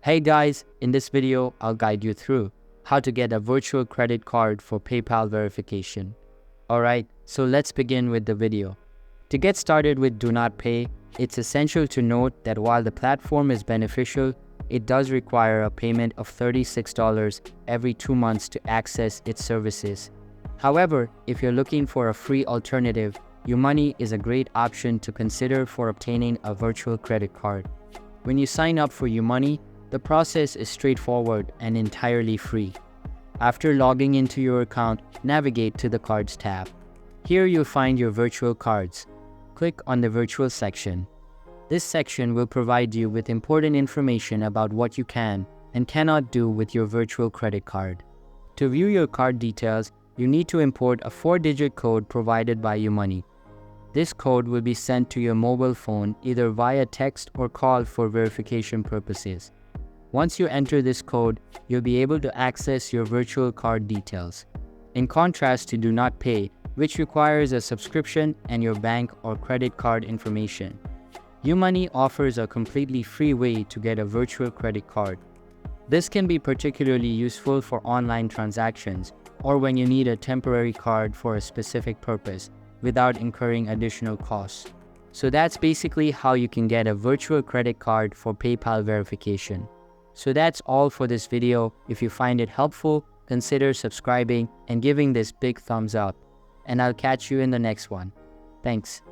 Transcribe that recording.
Hey guys, in this video, I'll guide you through how to get a virtual credit card for PayPal verification. Alright, so let's begin with the video. To get started with Do Not Pay, it's essential to note that while the platform is beneficial, it does require a payment of $36 every 2 months to access its services. However, if you're looking for a free alternative, YouMoney is a great option to consider for obtaining a virtual credit card. When you sign up for YouMoney, the process is straightforward and entirely free. After logging into your account, navigate to the Cards tab. Here you'll find your virtual cards. Click on the Virtual section. This section will provide you with important information about what you can and cannot do with your virtual credit card. To view your card details, you need to import a 4-digit code provided by YouMoney. This code will be sent to your mobile phone either via text or call for verification purposes. Once you enter this code, you'll be able to access your virtual card details. In contrast to Do Not Pay, which requires a subscription and your bank or credit card information, YouMoney offers a completely free way to get a virtual credit card. This can be particularly useful for online transactions or when you need a temporary card for a specific purpose without incurring additional costs. So that's basically how you can get a virtual credit card for PayPal verification. So that's all for this video. If you find it helpful, consider subscribing and giving this big thumbs up. And I'll catch you in the next one. Thanks.